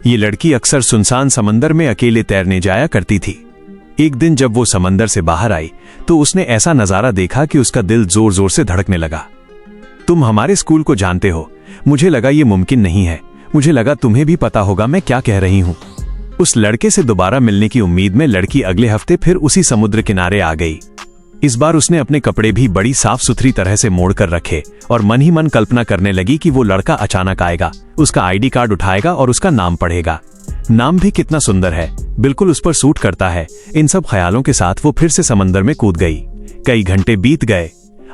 ये लड़की अक्सर सुनसान समंदर में अकेले तैरने जाया करती थी। एक दिन जब वो समंदर से बाहर आई तो उसने ऐसा नजारा देखा कि उसका दिल जोर जोर से धड़कने लगा। तुम हमारे स्कूल को जानते हो, मुझे लगा ये मुमकिन नहीं है, मुझे लगा तुम्हें भी पता होगा मैं क्या कह रही हूं। उस लड़के से दोबारा मिलने की उम्मीद में लड़की अगले हफ्ते फिर उसी समुद्र किनारे आ गई। इस बार उसने अपने कपड़े भी बड़ी साफ सुथरी तरह से मोड़ कर रखे और मन ही मन कल्पना करने लगी कि वो लड़का अचानक आएगा, उसका आईडी कार्ड उठाएगा और उसका नाम पढ़ेगा। नाम भी कितना सुंदर है, बिल्कुल उस पर सूट करता है। इन सब ख्यालों के साथ वो फिर से समंदर में कूद गई। कई घंटे बीत गए।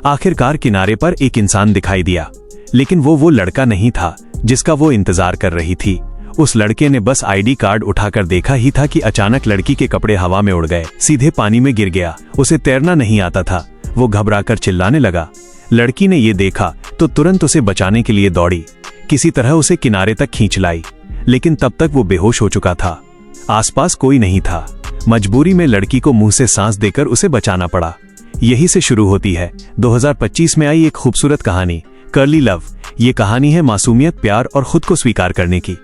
आखिरकार किनारे पर एक इंसान दिखाई दिया, लेकिन वो लड़का नहीं था जिसका वो इंतजार कर रही थी। उस लड़के ने बस आईडी कार्ड उठाकर देखा ही था कि अचानक लड़की के कपड़े हवा में उड़ गए, सीधे पानी में गिर गया। उसे तैरना नहीं आता था। वो घबराकर चिल्लाने लगा। लड़की ने ये देखा तो तुरंत उसे बचाने के लिए दौड़ी, किसी तरह उसे किनारे तक खींच लाई, लेकिन तब तक वो बेहोश हो चुका था। आसपास कोई नहीं था। मजबूरी में लड़की को मुंह से सांस देकर उसे बचाना पड़ा। यही से शुरू होती है 2025 में आई एक खूबसूरत कहानी, कर्ली लव। ये कहानी है मासूमियत, प्यार और खुद को स्वीकार करने की।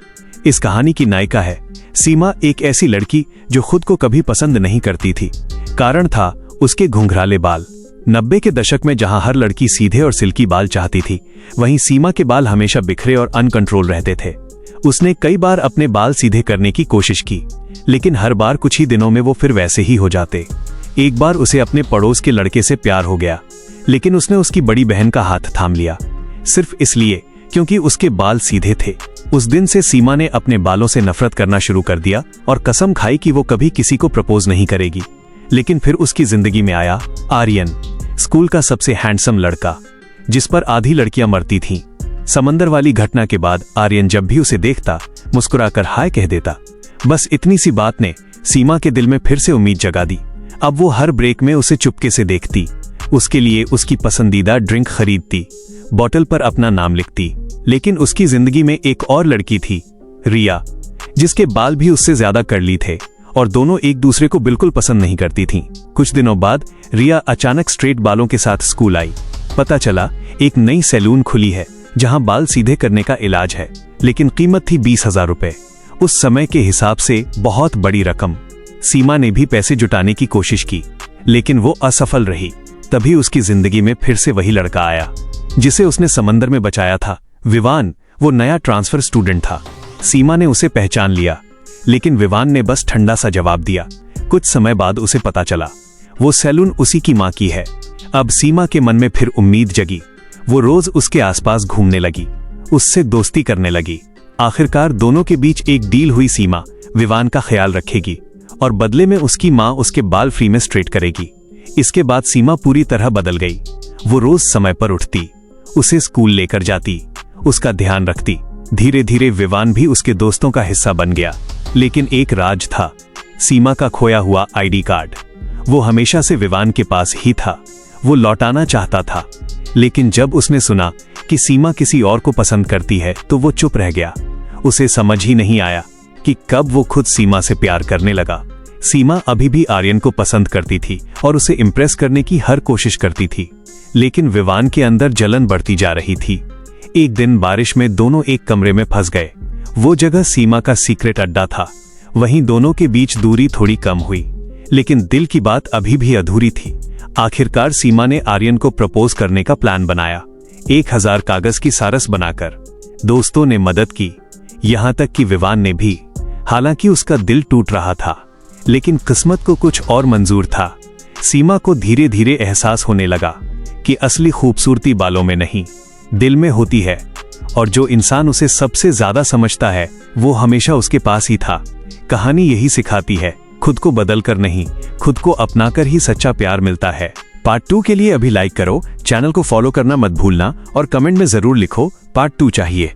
इस कहानी की नायिका है सीमा, एक ऐसी लड़की जो खुद को कभी पसंद नहीं करती थी। कारण था उसके घुंघराले बाल। 90 के दशक में जहां हर लड़की सीधे और सिल्की बाल चाहती थी, वहीं सीमा के बाल हमेशा बिखरे और अनकंट्रोल रहते थे। उसने कई बार अपने बाल सीधे करने की कोशिश की, लेकिन हर बार कुछ ही दिनों में वो फिर वैसे ही हो जाते। एक बार उसे अपने पड़ोस के लड़के से प्यार हो गया, लेकिन उसने उसकी बड़ी बहन का हाथ थाम लिया, सिर्फ इसलिए क्योंकि उसके बाल सीधे थे। उस दिन से सीमा ने अपने बालों से नफरत करना शुरू कर दिया और कसम खाई कि वो कभी किसी को प्रपोज नहीं करेगी। लेकिन फिर उसकी जिंदगी में आया आर्यन, स्कूल का सबसे हैंडसम लड़का, जिस पर आधी लड़कियां मरती थीं। समंदर वाली घटना के बाद आर्यन जब भी उसे देखता मुस्कुराकर हाय कह देता। बस इतनी सी बात ने सीमा के दिल में फिर से उम्मीद जगा दी। अब वो हर ब्रेक में उसे चुपके से देखती, उसके लिए उसकी पसंदीदा ड्रिंक खरीदती, बॉटल पर अपना नाम लिखती। लेकिन उसकी जिंदगी में एक और लड़की थी, रिया, जिसके बाल भी उससे ज्यादा कर्ली थे और दोनों एक दूसरे को बिल्कुल पसंद नहीं करती थीं। कुछ दिनों बाद रिया अचानक स्ट्रेट बालों के साथ स्कूल आई। पता चला एक नई सैलून खुली है जहां बाल सीधे करने का इलाज है, लेकिन कीमत थी 20,000 रुपए। उस समय के हिसाब से बहुत बड़ी रकम। सीमा ने भी पैसे जुटाने की कोशिश की, लेकिन वो असफल रही। तभी उसकी जिंदगी में फिर से वही लड़का आया जिसे उसने समंदर में बचाया था, विवान। वो नया ट्रांसफर स्टूडेंट था। सीमा ने उसे पहचान लिया, लेकिन विवान ने बस ठंडा सा जवाब दिया। कुछ समय बाद उसे पता चला वो सैलून उसी की मां की है। अब सीमा के मन में फिर उम्मीद जगी। वो रोज उसके आसपास घूमने लगी, उससे दोस्ती करने लगी। आखिरकार दोनों के बीच एक डील हुई। सीमा विवान का ख्याल रखेगी और बदले में उसकी मां उसके बाल फ्री में स्ट्रेट करेगी। इसके बाद सीमा पूरी तरह बदल गई। वो रोज समय पर उठती, उसे स्कूल लेकर जाती, उसका ध्यान रखती। धीरे धीरे विवान भी उसके दोस्तों का हिस्सा बन गया। लेकिन एक राज था, सीमा का खोया हुआ आईडी कार्ड। वो हमेशा से विवान के पास ही था। वो लौटाना चाहता था, लेकिन जब उसने सुना कि सीमा किसी और को पसंद करती है तो वो चुप रह गया। उसे समझ ही नहीं आया कि कब वो खुद सीमा से प्यार करने लगा। सीमा अभी भी आर्यन को पसंद करती थी और उसे इम्प्रेस करने की हर कोशिश करती थी, लेकिन विवान के अंदर जलन बढ़ती जा रही थी। एक दिन बारिश में दोनों एक कमरे में फंस गए। वो जगह सीमा का सीक्रेट अड्डा था। वहीं दोनों के बीच दूरी थोड़ी कम हुई, लेकिन दिल की बात अभी भी अधूरी थी। आखिरकार सीमा ने आर्यन को प्रपोज करने का प्लान बनाया। 1000 कागज की सारस बनाकर। दोस्तों ने मदद की, यहां तक कि विवान ने भी। हालांकि उसका दिल टूट रहा था, लेकिन किस्मत को कुछ और मंजूर था। सीमा को धीरे धीरे एहसास होने लगा कि असली खूबसूरती बालों में नहीं, दिल में होती है, और जो इंसान उसे सबसे ज्यादा समझता है वो हमेशा उसके पास ही था। कहानी यही सिखाती है, खुद को बदलकर नहीं, खुद को अपनाकर ही सच्चा प्यार मिलता है। पार्ट 2 के लिए अभी लाइक करो, चैनल को फॉलो करना मत भूलना और कमेंट में जरूर लिखो पार्ट 2 चाहिए।